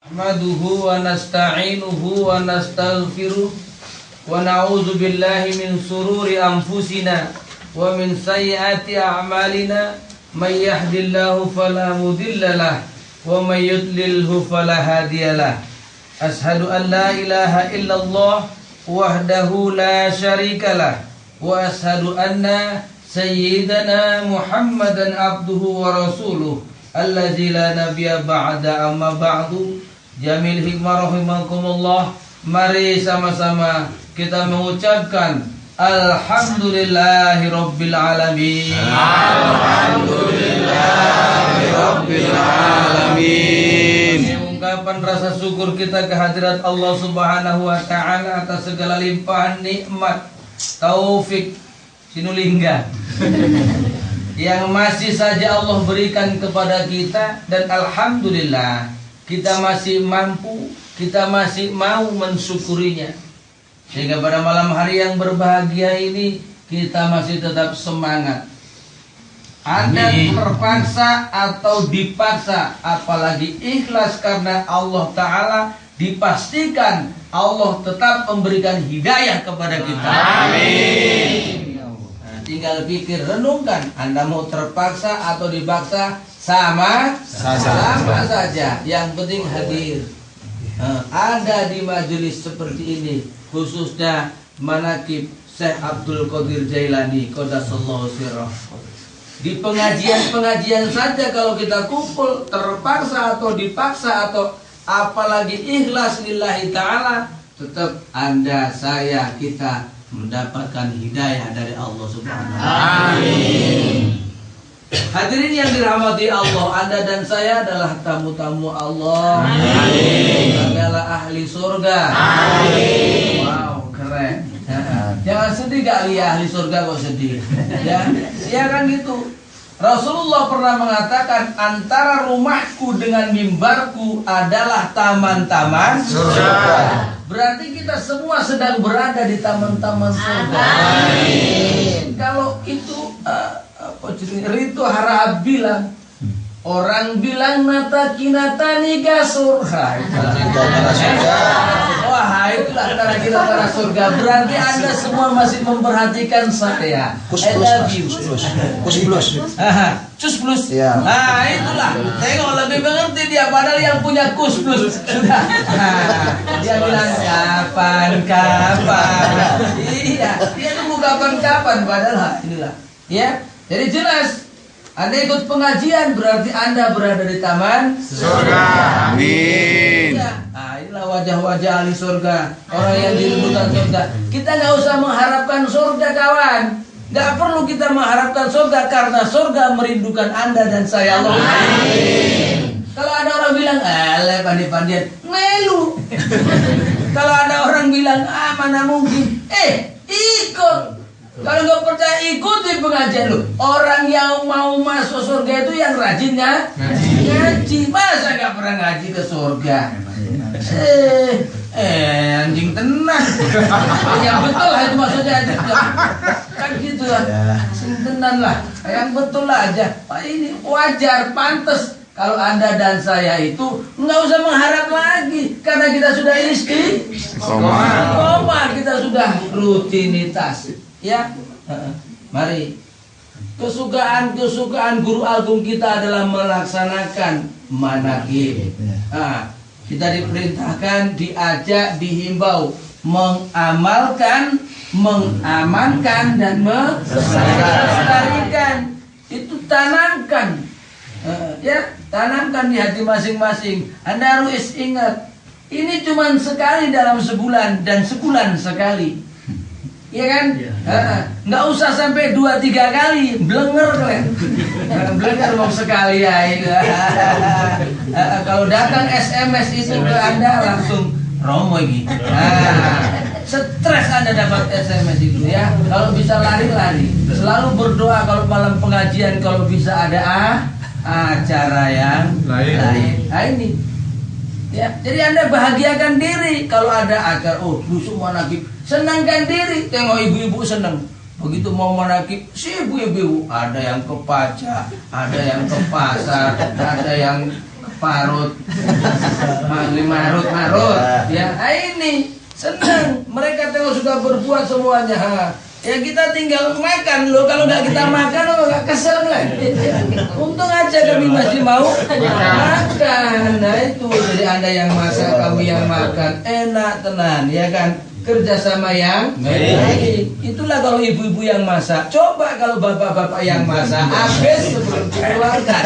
Nahmaduhu wa nasta'inuhu wa nastaghfiruh wa na'udzu billahi min sururi anfusina wa min sayyiati a'malina may yahdihillahu fala mudhillalah wa may yudlilhu fala hadiyalah. Ashhadu an la ilaha illallah wahdahu la syarikalah wa ashhadu anna sayyidana Muhammadan abduhu wa rasuluh allazi la nabiyya ba'da amma ba'du. Jamil hikmah rahimakumullah. Mari sama-sama kita mengucapkan Alhamdulillahi Rabbil Alamin. Alhamdulillahi Rabbil Alamin. Ungkapan rasa syukur kita kehadirat Allah Subhanahu wa Ta'ala atas segala limpahan nikmat, taufik, sinulingga yang masih saja Allah berikan kepada kita, dan alhamdulillah kita masih mampu, kita masih mau mensyukurinya. Sehingga pada malam hari yang berbahagia ini kita masih tetap semangat. Ada terpaksa atau dipaksa, apalagi ikhlas karena Allah Ta'ala, dipastikan Allah tetap memberikan hidayah kepada kita. Amin. Nah, tinggal pikir, renungkan, Anda mau terpaksa atau dipaksa, sama saja. Yang penting hadir. Ada di majelis seperti ini, khususnya manaqib Syekh Abdul Qadir Jailani Qaddasallahu sirrah. Di pengajian-pengajian saja kalau kita kumpul, terpaksa atau dipaksa atau apalagi ikhlas lillahi ta'ala, tetap Anda, saya, kita mendapatkan hidayah dari Allah Subhanahu wa Ta'ala. Amin. Hadirin yang dirahmati Allah, Anda dan saya adalah tamu-tamu Allah. Amin. Adalah ahli surga. Amin. Wow, keren. Jangan sedih kali ya, ahli surga kok sedih. Ya kan gitu. Rasulullah pernah mengatakan, antara rumahku dengan mimbarku adalah taman-taman surga. Berarti kita semua sedang berada di taman-taman surga. Amin. Kalau itu Rito Harahap bilang, orang bilang nata kinatani ga surga. Wah, itulah antara kita antara surga. Berarti Anda semua masih memperhatikan saya. I love you. Cus plus. Nah, itulah. Tengok lebih mengerti dia, padahal yang punya kus plus. Dia bilang kapan. Iya, dia tunggu kapan, padahal inilah. Ya. Jadi jelas, Anda ikut pengajian berarti Anda berada di taman surga. Amin. Nah, inilah wajah-wajah ahli surga, orang yang dirindukan surga. Kita nggak usah mengharapkan surga, kawan. Nggak perlu kita mengharapkan surga, karena surga merindukan Anda dan saya. Allah. Amin. Kalau ada orang bilang, pandai-pandaian, melu. Kalau ada orang bilang, mana mungkin, ikut. Kalau nggak percaya, ikuti pengajian lu. Orang yang mau masuk surga itu yang rajinnya ngaji. Masa nggak pernah ngaji ke surga? Anjing tenang. Yang betul lah itu maksudnya aja. Kan gitu lah. Tenan lah. Yang betul lah aja. Ini wajar, pantas. Kalau Anda dan saya itu nggak usah mengharap lagi, karena kita sudah istiqomah, kita sudah rutinitas. Ya, mari. Kesukaan guru agung kita adalah melaksanakan manaqib. Kita diperintahkan, diajak, dihimbau mengamalkan, mengamankan, dan melestarikan. Itu tanamkan, tanamkan di hati masing-masing. Anda harus ingat, ini cuma sekali dalam sebulan, dan sebulan sekali. Iya kan? Nggak usah sampai 2-3 kali. Blenger kalian. Blenger mau sekali ya. Kalau datang SMS itu ke Anda langsung romo gitu. Stres Anda dapat SMS itu ya. Kalau bisa lari-lari. Selalu berdoa kalau malam pengajian, kalau bisa ada acara yang lain. Nah ini. Ya, jadi Anda bahagiakan diri kalau ada acara. Busuk manaqib. Senangkan diri, tengok ibu-ibu senang. Begitu mau manaqib, si ibu-ibu ada yang ke pajak, ada yang ke pasar, ada yang ke parut. marut-marut. Ya, ini senang. Mereka tengok sudah berbuat semuanya. Ya kita tinggal makan loh. Kalau nggak kita makan, lo nggak kesel lah. Untung aja kami masih mau makan. Nah itu jadi Anda yang masak, kami yang makan, enak tenan, ya kan? Kerjasama yang baik. Itulah kalau ibu-ibu yang masak. Coba kalau bapak-bapak yang masak, habis sebelum dikeluarkan.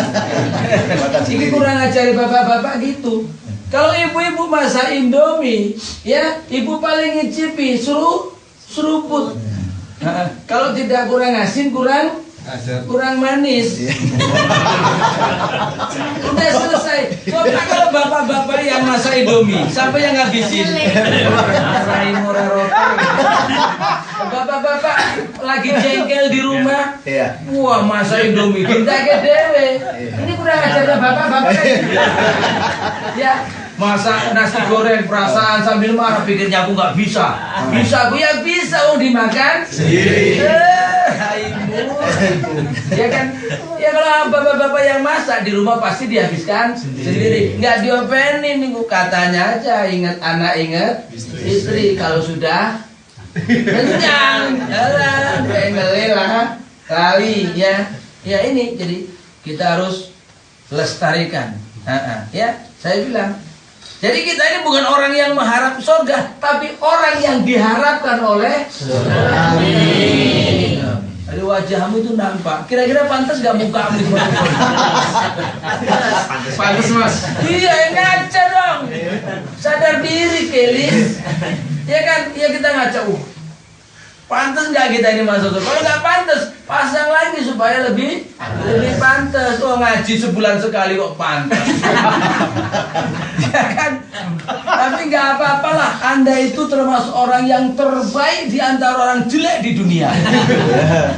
Ini kurang ajar bapak-bapak gitu. Kalau ibu-ibu masak Indomie, ya ibu paling ngicipi seruput. Kalau tidak kurang asin, kurang manis. Udah selesai. Coba kalau bapak-bapak yang masak Indomie, siapa yang ngabisin? Marahin murah roti. Bapak-bapak lagi jengkel di rumah. Wah, masak Indomie kita ke dewe. Ini kurang ajarnya bapak-bapak. Ya, masak nasi goreng perasaan sambil marah, pikirnya aku nggak bisa. Bisa aku ya bisa, dimakan sendiri. Ya kan? Ya kalau bapak-bapak yang masak di rumah pasti dihabiskan sendiri. Nggak diopenin minggu katanya aja, ingat anak ingat istri. Kalau sudah kenyang, jalan, lah kali ya. Ya ini jadi kita harus lestarikan. Ya, saya bilang. Jadi kita ini bukan orang yang mengharap surga, tapi orang yang diharapkan oleh surga. Amin. Dari wajahmu itu nampak. Kira-kira pantas gak mukamu itu? Pantas mas. Iya, ngaca dong. Sadar diri Kelis. Ya kan? Ya kita ngaca. Pantas nggak kita ini masuk surga? Kalau nggak pantas, pasang lagi supaya lebih pantas. Oh ngaji sebulan sekali kok pantas. Ya kan? Tapi nggak apa-apalah. Anda itu termasuk orang yang terbaik di antara orang jelek di dunia.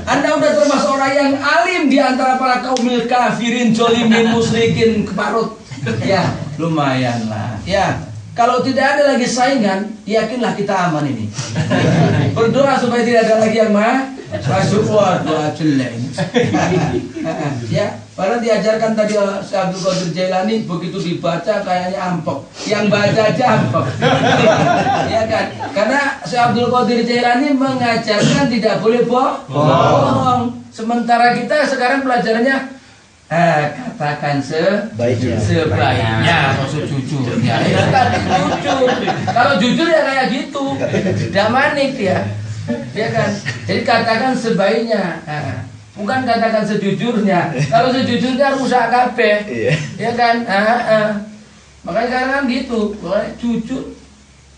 Anda udah termasuk orang yang alim di antara para kaum kafirin, jolimin, musyrikin, keparut. Ya lumayan lah. Ya. Kalau tidak ada lagi saingan, yakinlah kita aman ini. Berdoa supaya tidak ada lagi yang masuk. Wah, doa jelek ini. Ya, padahal diajarkan tadi Syekh Abdul Qadir Jailani, begitu dibaca kayaknya ampok. Yang baca aja ampok. Ya kan? Karena Syekh Abdul Qadir Jailani mengajarkan tidak boleh bohong. Sementara kita sekarang pelajarannya katakan sebaiknya, maksud jujur. Ya, jujur. Kalau jujur ya kayak gitu, tidak manik ya, ya kan. Jadi katakan sebaiknya, bukan katakan sejujurnya. Kalau sejujurnya rusak kabeh, ya kan. Makanya sekarang kan gitu, jujur.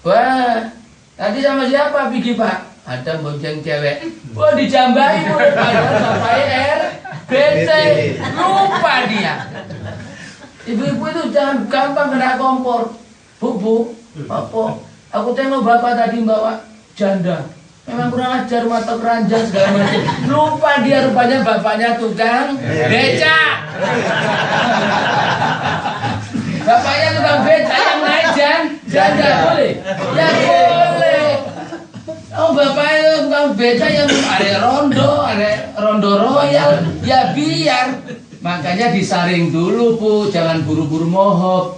Wah, tadi sama siapa pergi Pak? Ada bonceng cewek. Wah dijambai mulai padahal sampai BT, lupa dia. Ibu-ibu itu jangan gampang kena kompor. Bu, apa? Aku tengok bapak tadi bawa janda. Memang kurang ajar, mata keranjang segala macam. Lupa dia rupanya bapaknya tukang beca. Bapaknya tukang beca yang naik janda boleh? Ya boleh. Oh bapaknya tukang beca yang ada rondo royal, ya biar. Makanya disaring dulu Bu, jangan buru-buru mohop,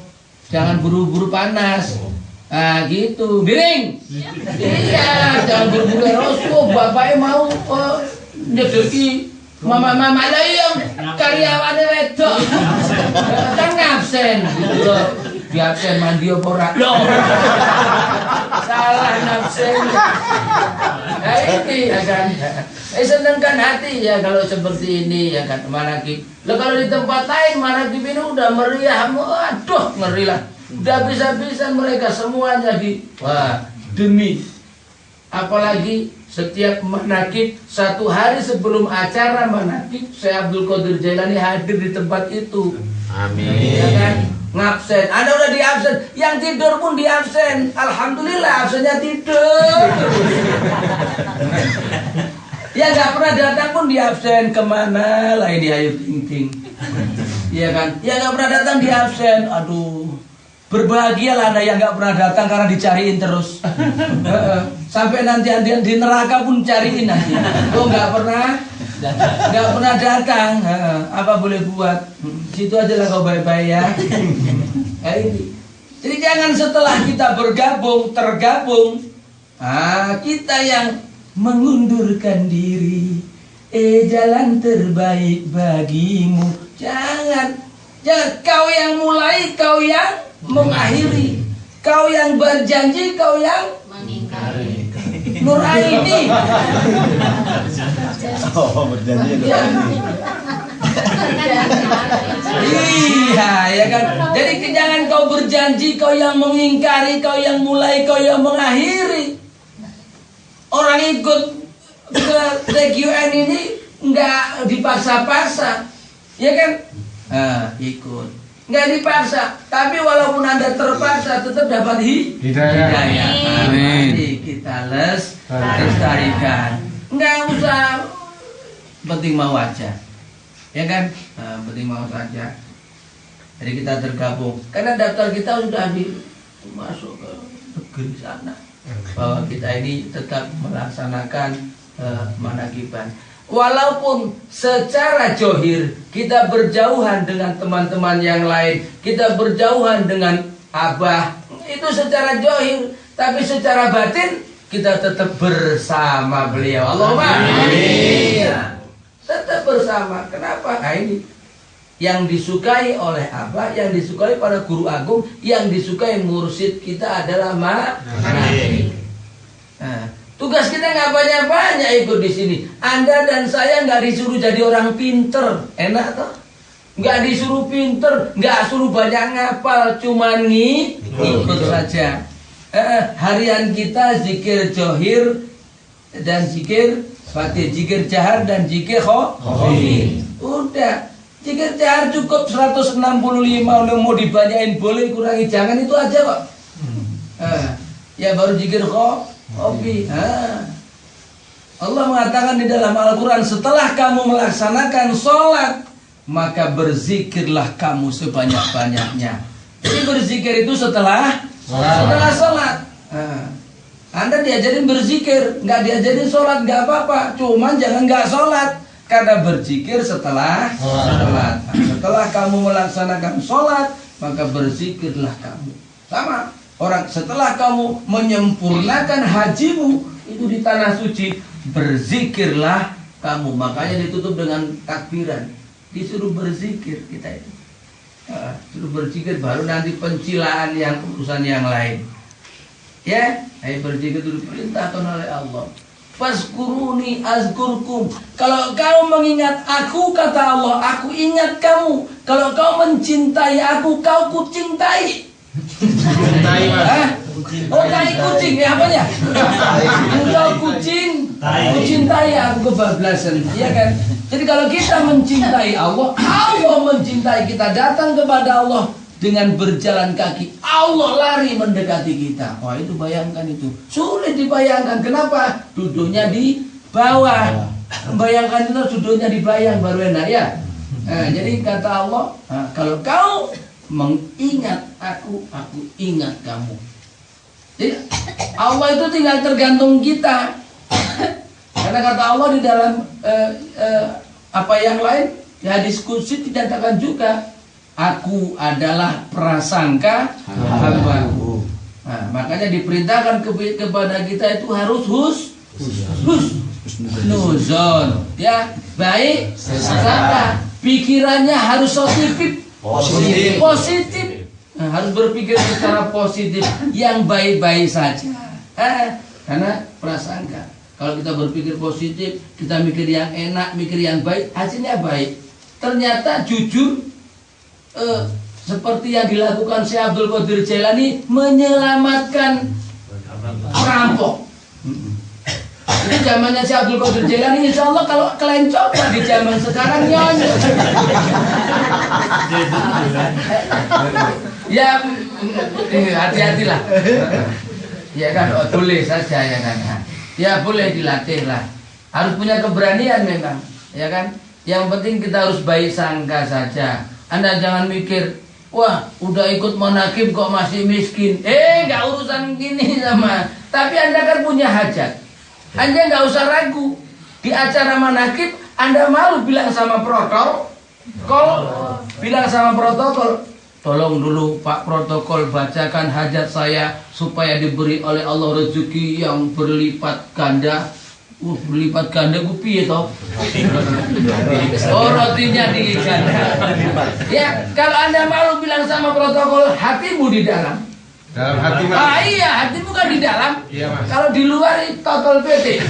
jangan buru-buru panas. Nah gitu, miring. Iya, jangan buru-buru erosu. Bapaknya mau nyedeki mama-mama lah yang karyawannya wedok. Kan ngabsen gitu loh. Di absen mandi apa ora? Loh. Salah nafsen. Nah ini ya kan. Senangkan hati ya kalau seperti ini ya kan manakib. Lah kalau di tempat lain manakib ini udah meriah, aduh ngeri lah. Udah bisa-bisa mereka semuanya demi. Apalagi setiap manakib 1 hari sebelum acara manakib Syekh Abdul Qadir Jailani hadir di tempat itu. Amin. Ya kan? Ngabsen, Anda udah di absen, yang tidur pun di absen. Alhamdulillah absennya tidur. Ya nggak pernah datang pun di absen. Kemana lah ini Ayu Ting Ting? Iya kan? Ya nggak pernah datang di absen. Aduh, berbahagialah Anda yang nggak pernah datang karena dicariin terus. Sampai nanti di neraka pun cariin nanti. Oh nggak pernah datang. Apa boleh buat? Situ aja lah kau baik-baik ya. Ini Jadi jangan setelah kita tergabung, kita yang mengundurkan diri. Jalan terbaik bagimu. Jangan kau yang mulai, kau yang mengakhiri. Kau yang berjanji, kau yang mengingkari. Nur Aini. Oh, berjanji. Iya, ya kan. Jadi jangan kau berjanji, kau yang mengingkari, kau yang mulai, kau yang mengakhiri. Orang ikut ke TQN ini nggak dipaksa-paksa, ya kan? Ikut, nggak dipaksa. Tapi walaupun Anda terpaksa, tetap dapat hidayah. Jadi kita lestarikan. Nggak usah, penting mau aja. Ya kan, penting mau saja. Jadi kita tergabung. Karena daftar kita sudah masuk ke negeri sana. Bahwa kita ini tetap melaksanakan manakiban. Walaupun secara johir kita berjauhan dengan teman-teman yang lain, kita berjauhan dengan abah, itu secara johir. Tapi secara batin kita tetap bersama beliau. Allahumma amin. Tetap bersama. Kenapa? Ini yang disukai oleh Abah, yang disukai para guru agung, yang disukai mursyid kita adalah manakib. Tugas kita nggak banyak-banyak ikut di sini. Anda dan saya nggak disuruh jadi orang pinter, enak toh? Nggak disuruh pinter, nggak suruh banyak ngapal, cuman ikut saja. Harian kita zikir johir dan zikir Fatih, zikir jahar dan zikir khofi. Udah, zikir jahar cukup 165. Mau dibanyain boleh, kurangi jangan, itu aja kok. Ya baru zikir khofi. Allah mengatakan di dalam Al-Quran, setelah kamu melaksanakan sholat, maka berzikirlah kamu sebanyak-banyaknya. Jadi berzikir itu setelah sholat. Anda diajarin berzikir, nggak diajarin sholat, nggak apa-apa. Cuman jangan nggak sholat, karena berzikir setelah sholat. Setelah kamu melaksanakan sholat, maka berzikirlah kamu. Sama orang, setelah kamu menyempurnakan hajimu itu di tanah suci, berzikirlah kamu. Makanya ditutup dengan takbiran. Disuruh berzikir kita itu. Suruh berzikir, baru nanti pencilaan yang urusan yang lain. Ya, berzikir itu diperintahkan oleh Allah. Fazkuruni azkurkum. Kalau kau mengingat aku, kata Allah, aku ingat kamu. Kalau kau mencintai aku, kau kucintai. Cintai, Mas. Tai kucing, ya apanya? Engkau kucintai aku, kebablasan. Iya kan? Jadi kalau kita mencintai Allah, Allah mencintai kita. Datang kepada Allah dengan berjalan kaki, Allah lari mendekati kita. Wah, itu bayangkan, itu sulit dibayangkan. Kenapa? Duduknya di bawah. Bayangkan itu, duduknya di bayang baru enak ya. Jadi kata Allah, kalau kau mengingat aku ingat kamu. Jadi Allah itu tinggal tergantung kita. Karena kata Allah di dalam apa yang lain, di hadis qudsi dikatakan juga, aku adalah prasangka hambaku. Makanya diperintahkan kepada kita itu harus husnuzon, ya, baik sangka. Pikirannya harus positif. Harus berpikir secara positif, yang baik-baik saja. Karena prasangka, kalau kita berpikir positif, kita mikir yang enak, mikir yang baik, hasilnya baik. Ternyata jujur, seperti yang dilakukan Syekh Abdul Qadir Jailani, menyelamatkan perampok. Itu zamannya Syekh Abdul Qadir Jailani, insya Allah kalau kalian coba di zaman sekarang nyonya. Ya, hati-hatilah. Ya kan, boleh saja ya kan. Ya boleh dilatih lah. Harus punya keberanian memang, ya kan. Yang penting kita harus baik sangka saja. Anda jangan mikir, wah udah ikut manakib kok masih miskin. Gak urusan gini sama. Tapi Anda kan punya hajat. Anda gak usah ragu. Di acara manakib Anda malu bilang sama protokol, tolong dulu Pak protokol bacakan hajat saya supaya diberi oleh Allah rezeki yang berlipat ganda. Berlipat ganda ku piye toh? Oh, rotinya diganda. Ya, kalau Anda malu bilang sama protokol, hatimu di dalam. Dalam hati Mas. Ah iya, hatimu kan di dalam. Iya, Mas. Kalau di luar itu total PT.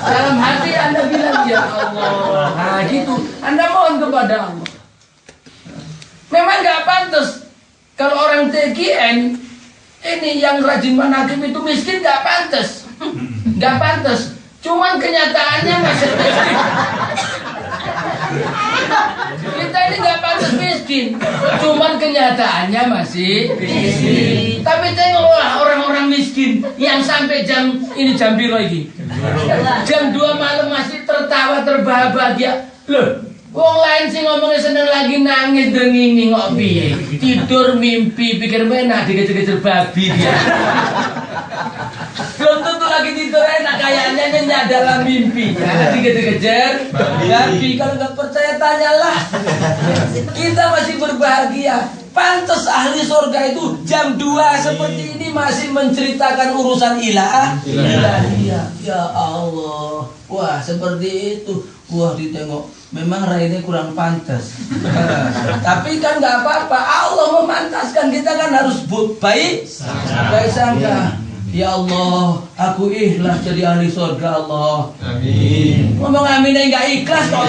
Dalam hati Anda bilang ya Allah. Nah gitu, Anda mohon kepada Allah. Memang nggak pantas kalau orang TGN ini yang rajin manakib itu miskin, nggak pantas. Nggak pantas. Cuman kenyataannya masih miskin. Kita ini nggak pantas miskin. Cuman kenyataannya masih miskin. Tapi tengoklah orang-orang miskin yang sampai jam piro iki? Jam 2 malam masih tertawa terbahak-bahagia. Loh, wong lain sih ngomongnya seneng lagi nangis denging kok piye? Tidur mimpi pikir enak dikejar-kejar babi dia. Belum tentu lagi tidur enak kayaknya dalam mimpi ya, dikejar-kejar babi. Kalau nggak percaya tanyalah. Kita masih berbahagia. Pantas ahli surga itu jam 2 seperti ini masih menceritakan urusan ilahiyah. Ya Allah. Wah, seperti itu. Wah, ditengok memang raine kurang pantas. Tapi kan nggak apa-apa. Allah memantaskan, kita kan harus baik sangka. Ya Allah, aku ikhlas jadi ahli surga Allah. Amin. Ngomong amin aja nggak ikhlas kok.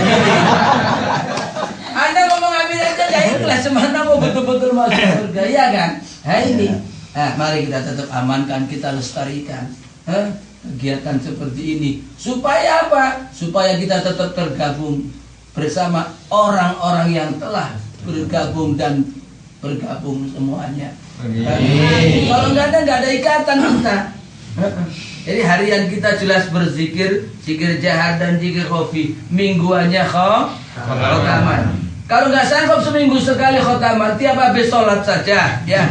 Anda ngomong amin aja nggak ikhlas, semana mau betul-betul masuk surga, ya kan? Nah ini, mari kita tetap amankan, kita lestarikan kegiatan seperti ini. Supaya apa? Supaya kita tetap tergabung bersama orang-orang yang telah bergabung dan bergabung semuanya. Amin. Kalau nggak ada ikatan kita. Jadi harian kita jelas berzikir, zikir jahat dan zikir khafi. Mingguannya khotaman. Kalau nggak sanggup seminggu sekali khotaman, tiap habis sholat saja, ya.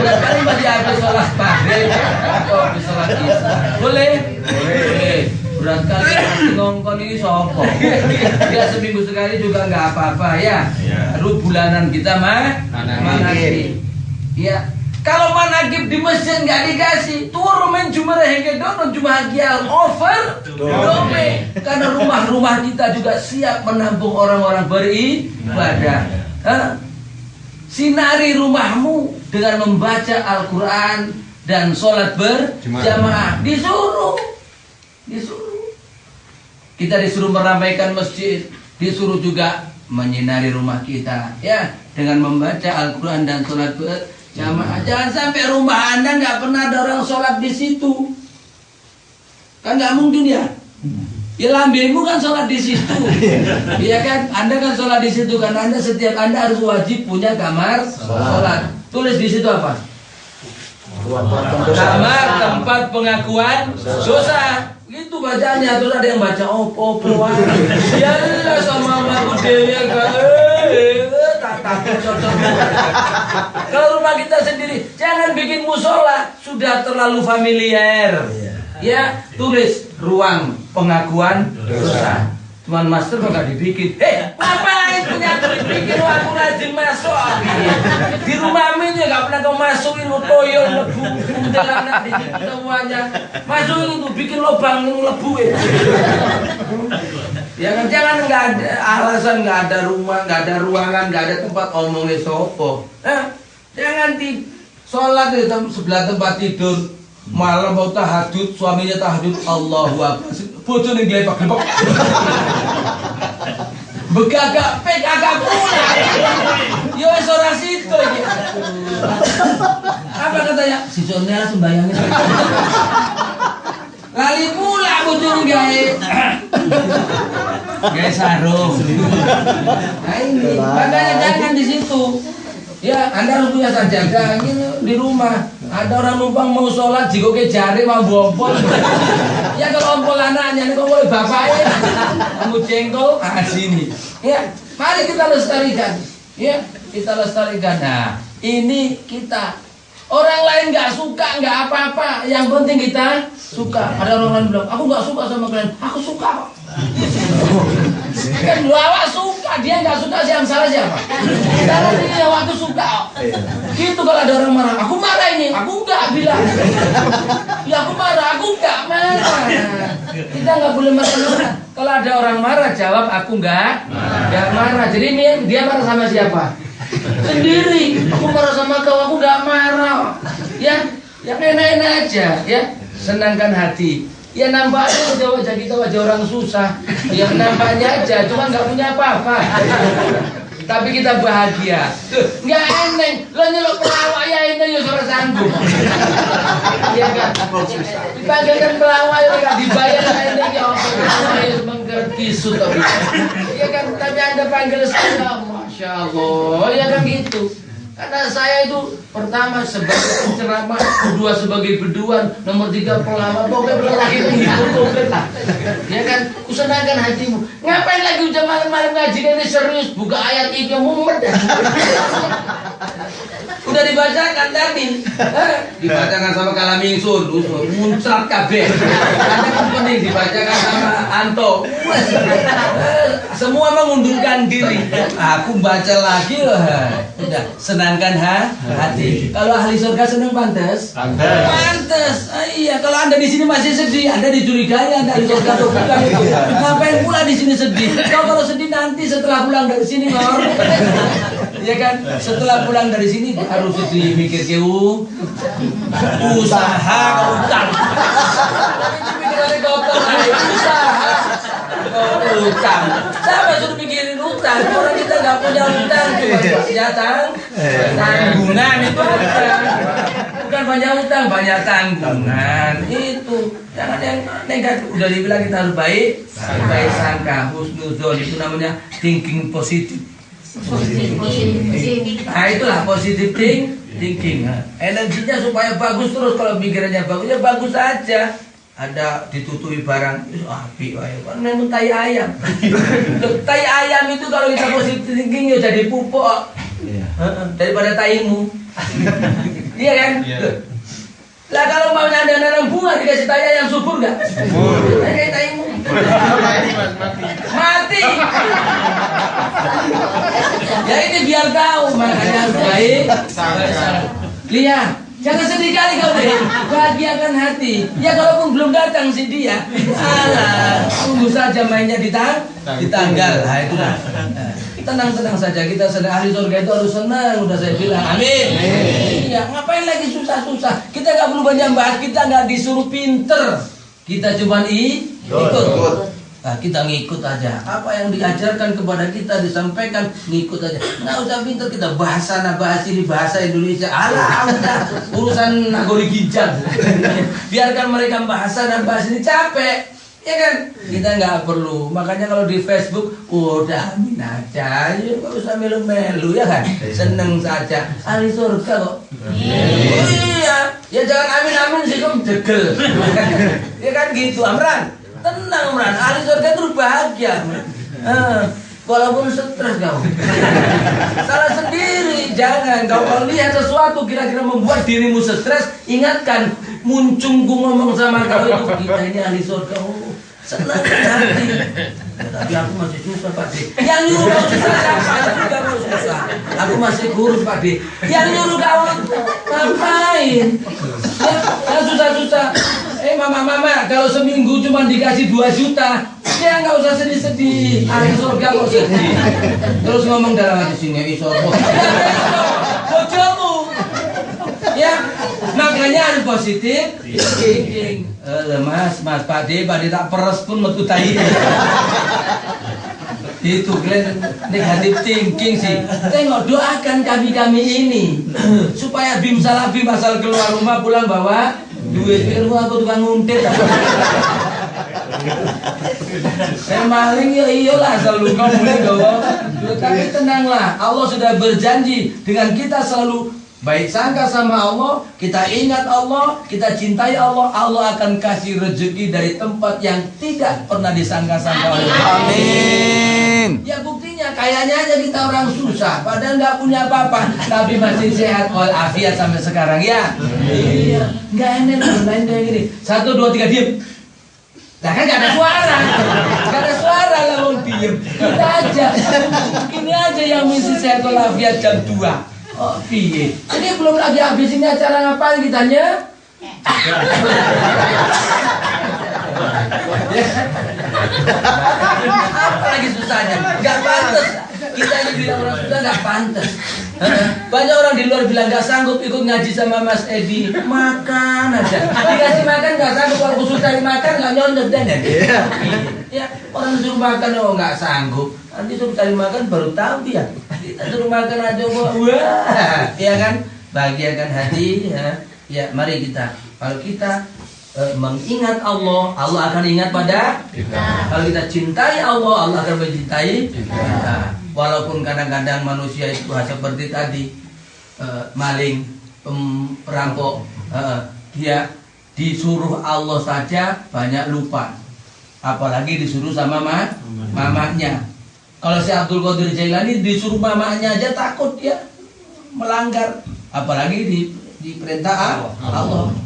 Paling bagi habis sholat maghrib atau habis sholat isya. Boleh? Boleh. Berat kali ngongkon ini sopo. Ya seminggu sekali juga nggak apa-apa ya. Baru bulanan kita manakib. Ya, kalau manakib di masjid nggak dikasih, turun main cuma hingga dono cuma hakial over dome. Karena rumah-rumah kita juga siap menampung orang-orang beribadah. Sinari rumahmu dengan membaca Al-Quran dan sholat berjamaah. Disuruh. Kita disuruh meramaikan masjid, disuruh juga menyinari rumah kita, ya, dengan membaca Al-Quran dan sholat berjamaah. Jangan sampai rumah Anda nggak pernah ada orang sholat di situ, kan nggak mungkin ya. Ya lambemu kan sholat di situ, iya kan? Anda kan sholat di situ kan? Setiap Anda harus wajib punya kamar sholat. Tulis di situ apa? Kamar tempat pengakuan dosa. Itu bacaannya, terus ada yang baca opo ya sama aku dewi cocok. Kalau rumah kita sendiri, jangan bikin musola, sudah terlalu familiar. Ya, tulis ruang pengakuan dosa. Cuman master kok gak dibikin. Ngapain punya dibikin aku rajin masuk. Di rumahmu ini gak pernah kau masukin toyo lebu kuntilanak di semuanya. Masukin itu bikin lubang lebu ya. Ya kan, jangan nggak ada alasan, nggak ada rumah, nggak ada ruangan, nggak ada tempat omongin sopo. Jangan di sholat di sebelah tempat tidur. Malam mau tahajud, suaminya tahajud, Allahu Akbar. Bojone glepek-glepek. Begagak agak pula. Yo wis ora situ iki. Apa katanya? Si Jonel sembayangnya. Lali pula bojone gawe. Gawe sarung. Nah ini, makanya jangan di situ. Ya, Anda harus punya sajadah di rumah. Ada orang numpang mau sholat, jika ke jari mau bompol. Ya kalau ompol anaknya, ini kok boleh bapaknya. Kamu jengkol, sini. Ya, mari kita lestarikan. Ya, kita lestarikan. Nah, ini kita Orang lain nggak suka, nggak apa-apa. Yang penting kita suka. Ada orang lain bilang, aku nggak suka sama kalian. Aku suka kok. Kan lawak suka, dia nggak suka, yang salah siapa? Salah dia, aku suka kok. Gitu kalau ada orang marah, aku marah ini, aku nggak bilang. Ya aku marah, aku nggak marah. Kita nggak boleh marah. Kalau ada orang marah, jawab aku nggak marah. Jadi dia marah sama siapa? Sendiri. Aku marah sama kau, aku nggak marah. Ya enak-enak aja, ya senangkan hati. Ya nampaknya wajah kita wajah orang susah. Ya nampaknya aja, cuma nggak punya apa-apa. Tapi kita bahagia. Nggak eneng, lo nyelok pelawak ya ini ya suara sanggup. Iya kan? Dipanggilkan pelawak ya nggak dibayar ini ya saya mengerti sudah. Iya kan? Tapi Anda panggil saya, Masya Allah, ya kan gitu. Karena saya itu pertama sebagai penceramah, kedua sebagai beduan, nomor 3 pelawak, pokoknya lagi menghibur pokoknya lah. Ya kan, kusenangkan hatimu. Ngapain lagi udah malam-malam ngaji ini serius, buka ayat itu mumet. Udah dibacakan tadi, dibacakan sama Kalamingsun, muncrat kabeh. Ada kan penting dibacakan sama Anto. Semua mengundurkan diri. Aku baca lagi loh. Udah senangkan hati. Kalau ahli surga senang pantas? Pantas. Iya, kalau Anda di sini masih sedih, Anda dicurigai Anda ahli surga atau bukan itu. Ngapain pula di sini sedih? Kalau sedih nanti setelah pulang dari sini, Lor. Ya kan? Setelah pulang dari sini harus sedih mikir ke usaha utang. Pikirannya kotor, usaha utang. Siapa suruh mikirin utang? Orang kita nggak punya utang, cuma punya tanggungan itu utang. Bukan banyak utang, banyak tanggungan itu. Jangan yang negatif. Udah dibilang kita harus baik sangka, husnuzon itu namanya thinking positif. Nah itulah positive thinking. Energinya supaya bagus terus. Kalau pikirannya bagus ya bagus saja. Ada ditutupi barang api, kan memang tai ayam. Tai ayam itu kalau kita positive thinking ya jadi pupuk daripada taimu. Iya kan? Lah kalau mau nanam bunga dikasih tai ayam subur nggak? Kayak taimu. Mati. Ya ini biar tahu, makanya baik. Lihat, jangan sedih kali kau deh. Bahagiakan hati. Ya kalaupun belum datang si dia, tunggu saja mainnya di tanggal. Nah itulah. Tenang saja, kita sedang ahli surga itu harus senang. Udah saya bilang, amin. Iya, ngapain lagi susah-susah? Kita nggak perlu banyak bahas, kita nggak disuruh pinter. Kita cuma ikut. Nah, kita ngikut aja. Apa yang diajarkan kepada kita disampaikan, ngikut aja. Nggak usah pintar kita bahas ini bahasa Indonesia. Alah, udah urusan nagori ginjal. Biarkan mereka bahas ini capek, ya kan? Kita nggak perlu. Makanya kalau di Facebook, udah amin aja, nggak usah melu-melu ya kan? Seneng saja. Ahli surga kok. Iya, ya jangan amin sih kamu degel. Ya kan gitu, Amran. Tenang, Amran. Ahli surga itu bahagia. Walaupun stres kau. Salah sendiri, jangan. Kalau lihat sesuatu kira-kira membuat dirimu stres, ingatkan muncungku ngomong sama kau itu, kita ini ahli surga. Senang hati. Tapi aku masih susah, Pak D. Yang nyuruh kau susah siapa? Aku juga mau susah. Aku masih kurus, Pak D. Yang nyuruh kau ngapain? Yang susah-susah. Mama, kalau seminggu cuma dikasih 2 juta, ya nggak usah sedih-sedih. Ahli surga kok sedih. Terus ngomong dalam hati sini, bojomu. Ya, makanya harus positif thinking. Mas, Pak D tak peres pun metu tai. Itu kalian negatif thinking sih. Tengok, doakan kami ini supaya bim asal keluar rumah pulang bawa duit. Pikir aku tukang nguntit. Saya maling ya iyalah asal lu kamu gawa. Tapi tenanglah, Allah sudah berjanji dengan kita selalu baik sangka sama Allah, kita ingat Allah, kita cintai Allah, Allah akan kasih rezeki dari tempat yang tidak pernah disangka-sangka oleh Allah. Amin. Ya buktinya kayaknya aja kita orang susah, padahal nggak punya apa-apa, tapi masih sehat walafiat sampai sekarang ya. Iya, nggak enak lain kayak gini. 1, 2, 3 diem. Nah kan nggak ada suara, lah mau diem. Kita aja, ini aja yang misi sehat walafiat jam 2. Oh piye? Jadi belum lagi habis ini acara ngapain kitanya? Apa lagi susahnya? Gak pantas. Kita ini bilang orang susah gak pantas. Banyak orang di luar bilang gak sanggup ikut ngaji sama Mas Edi. Makan aja. Dikasih makan gak sanggup. Kalau khusus cari makan gak nyonjok dan ya. Orang suruh makan oh gak sanggup. Nanti suruh cari makan baru tahu dia. Kita suruh makan aja wah, ya kan? Bahagiakan hati ya. Ya, mari kita. Kalau kita mengingat Allah, Allah akan ingat pada kita. Kalau kita cintai Allah, Allah akan mencintai kita. Walaupun kadang-kadang manusia itu seperti tadi maling, perampok, dia disuruh Allah saja banyak lupa, apalagi disuruh sama mamanya. Kalau si Abdul Qadir Jailani disuruh mamanya aja takut dia melanggar, apalagi di perintah Allah.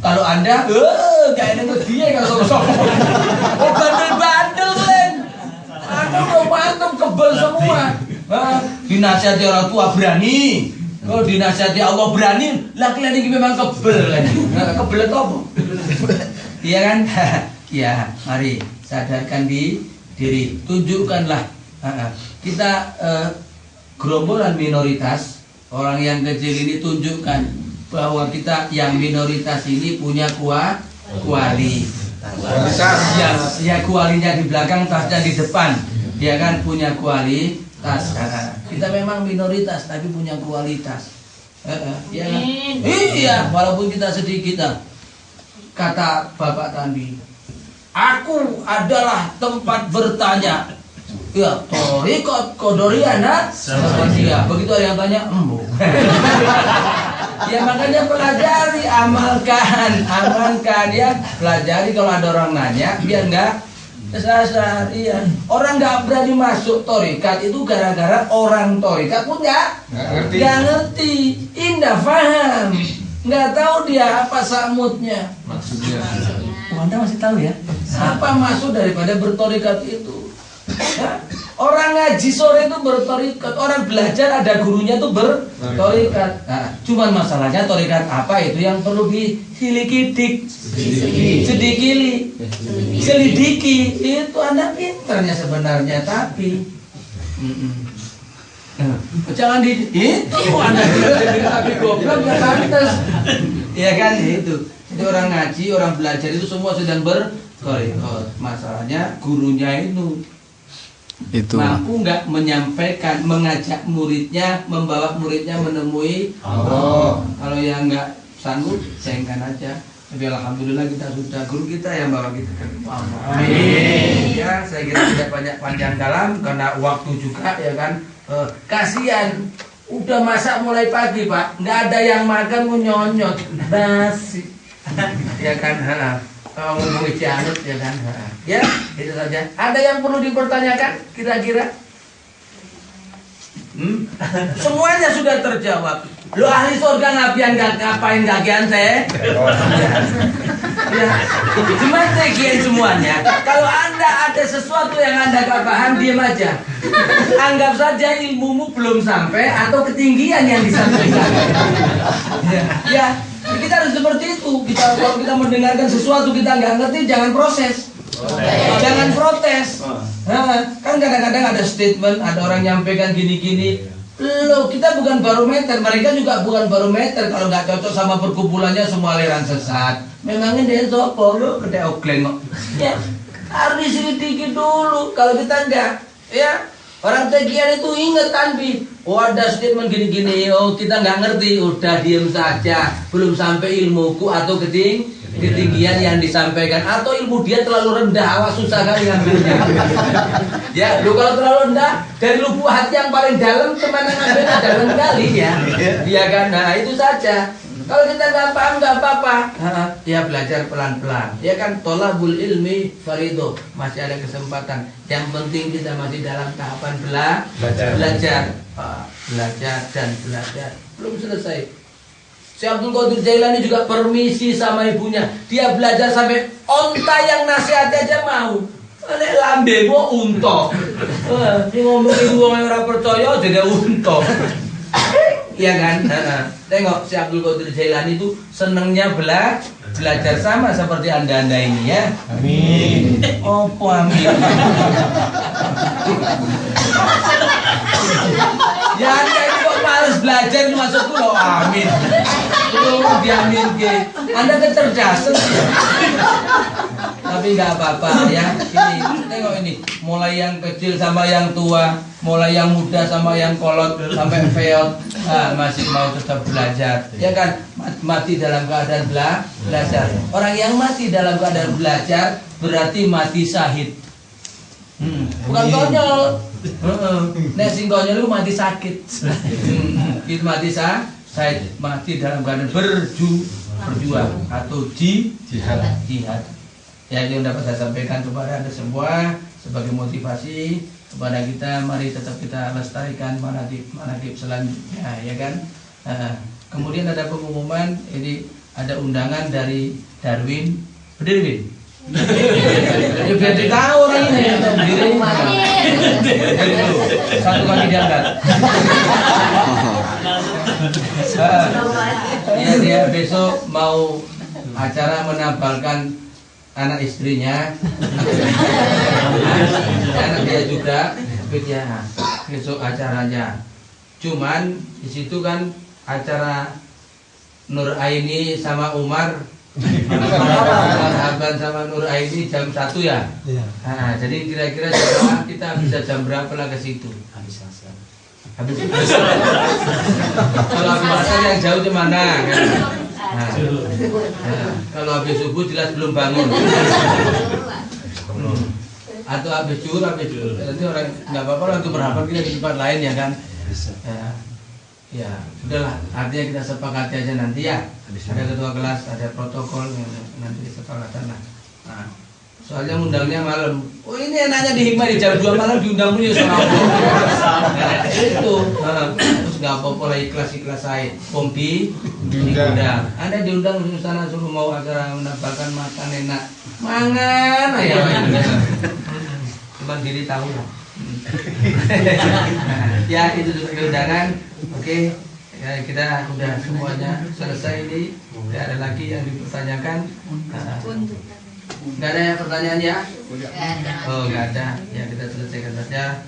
Kalau Anda gak enak dia kalau sosok. Oh bandel-bandel Len. Anda udah antum kebel semua. Dinasihati orang tua berani. Kalau dinasihati Allah berani, lah kalian ini memang kebel kan. Kebel itu apa? Iya kan? Ya, mari sadarkan diri. Tunjukkanlah kita gerombolan minoritas, orang yang kecil ini tunjukkan bahwa kita yang minoritas ini punya kualitas. Ya kualinya di belakang, tasnya di depan. Dia kan punya kualitas. Kita memang minoritas tapi punya kualitas. Ya kan? Iya, walaupun kita sedikit. Kata Bapak Tandi, aku adalah tempat bertanya. Ya, Torikot Kodoriana seperti dia. Begitu ada yang tanya, ya makanya pelajari, amalkan ya, pelajari. Kalau ada orang nanya, biar enggak kesasar. Iya, orang nggak berani masuk torikat itu gara-gara orang torikat pun nggak ngerti, indah faham, nggak tahu dia apa samutnya. Maksudnya. Anda masih tahu ya? Apa maksud daripada bertorikat itu? Ya, orang ngaji sore itu bertorikat, orang belajar ada gurunya itu bertorikat. Nah, cuman masalahnya torikat apa itu yang perlu diselidikin, selidiki. Itu Anda pinternya sebenarnya, tapi jangan itu Anda tapi goblok ya pantas. Ya kan itu. Jadi orang ngaji, orang belajar itu semua sedang bertorikat. Masalahnya gurunya itu mampu nggak menyampaikan, mengajak muridnya, membawa muridnya menemui Allah. Kalau yang nggak sanggup, sayangkan aja. Tapi alhamdulillah kita sudah, guru kita yang bawa kita ke Allah. Amin. Ya, saya kira tidak banyak panjang dalam karena waktu juga ya kan. Kasihan, udah masak mulai pagi Pak, nggak ada yang makan mau nyonyot, basi. Ya kan, ngomong cianut ya kan. Ya, itu saja. Ada yang perlu dipertanyakan kira-kira? Semuanya sudah terjawab. Lo ahli surga ngapain gagian teh? Ya, cuma sekian semuanya. Kalau Anda ada sesuatu yang Anda gak paham, diam aja. Anggap saja ilmumu belum sampai atau ketinggian yang disampaikan. Ya, kita harus seperti itu. Kalau kita mendengarkan sesuatu kita nggak ngerti, jangan proses. Jangan protes. Kan kadang-kadang ada statement, ada orang nyampaikan gini-gini. Loh, kita bukan barometer, mereka juga bukan barometer. Kalau nggak cocok sama perkumpulannya semua aliran sesat. Memangnya dia sopo, lo gede okleng kok. Ya, harus diselidiki dulu. Kalau kita enggak, ya orang tegian itu inget Tanbi. Oh ada statement gini-gini, oh kita nggak ngerti, udah diem saja. Belum sampai ilmuku atau ketinggian yang disampaikan, atau ilmu dia terlalu rendah, awas susah kali ngambilnya. Ya, lu kalau terlalu rendah dari lubuk hati yang paling dalam kemana ngambilnya dalam kali ya. Dia kan, nah itu saja. Kalau kita nggak paham nggak apa-apa. ya belajar pelan-pelan. Ya kan, tolabul ilmi farido, masih ada kesempatan. Yang penting kita masih dalam tahapan belajar. Belajar dan belajar. Belum selesai. Syekh Abdul Qadir Jailani juga permisi sama ibunya. Dia belajar sampai onta yang nasihat aja mau. Nek lambe kok unta. Ini ngomong ibu orang ora percaya jadi unta. Iya kan? Tengok si Abdul Qadir Jailani itu senengnya belajar sama seperti anda ini ya. Amin. Opo amin. Ya anda ini kok males belajar maksudku loh amin. Itu diamin ke. Anda kecerdasan sih. Tapi nggak apa-apa ya. Ini tengok ini, mulai yang kecil sama yang tua, mulai yang muda sama yang kolot sampai feot, masih mau tetap belajar. Ya kan, mati dalam keadaan belajar. Orang yang mati dalam keadaan belajar berarti mati syahid. Bukan konyol. Nek sing konyol itu mati sakit. Itu mati syahid, mati dalam keadaan berjuang atau jihad. Ya, itu yang dapat saya sampaikan kepada Anda semua sebagai motivasi kepada kita. Mari tetap kita lestarikan manaqib selanjutnya, ya kan. Kemudian ada pengumuman, ini ada undangan dari Darwin. Berdiri, Win. Ya biar ditahu orang ini berdiri. Satu kaki diangkat. Dia besok mau acara menampilkan anak istrinya, anak dia juga, ya besok acaranya. Cuman di situ kan acara Nur Aini sama Umar, Abang sama Nur Aini jam 1 ya. Nah, jadi kira-kira kita bisa jam berapa lah ke situ? Habis kalau habis asar yang jauh di mana? Nah, kalau habis subuh jelas belum bangun. Atau habis zuhur, nanti orang nggak apa-apa lah untuk berhadapan kita di tempat lain ya kan. Ya sudahlah, artinya kita sepakati aja nanti ya. Ada ketua kelas, ada protokol yang nanti disepakatan lah. Nah, soalnya undangnya malam. Oh ini enaknya di Hikmah di jam 2 malam diundang punya seorang. Itu terus nggak apa-apa lah, ikhlas saya. Pompi diundang. Anda diundang di sana suruh mau acara menampilkan makan enak. Mangan aja. Cuma diri tahu lah. Ya itu sebagai undangan. Oke, ya, kita udah semuanya selesai ini. Tidak ada lagi yang dipertanyakan. Nggak ada pertanyaan ya? Oh nggak ada. Ya kita selesaikan saja.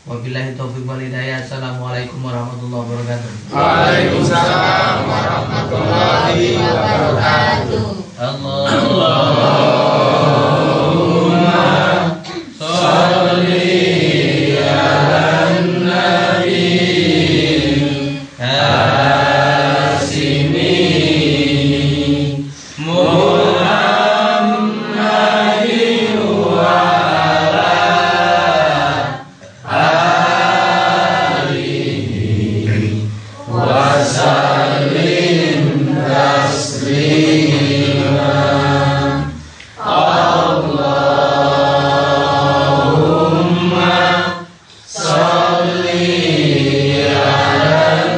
Wabillahi taufiq wal hidayah. Assalamualaikum warahmatullahi wabarakatuh. Waalaikumsalam warahmatullahi wabarakatuh.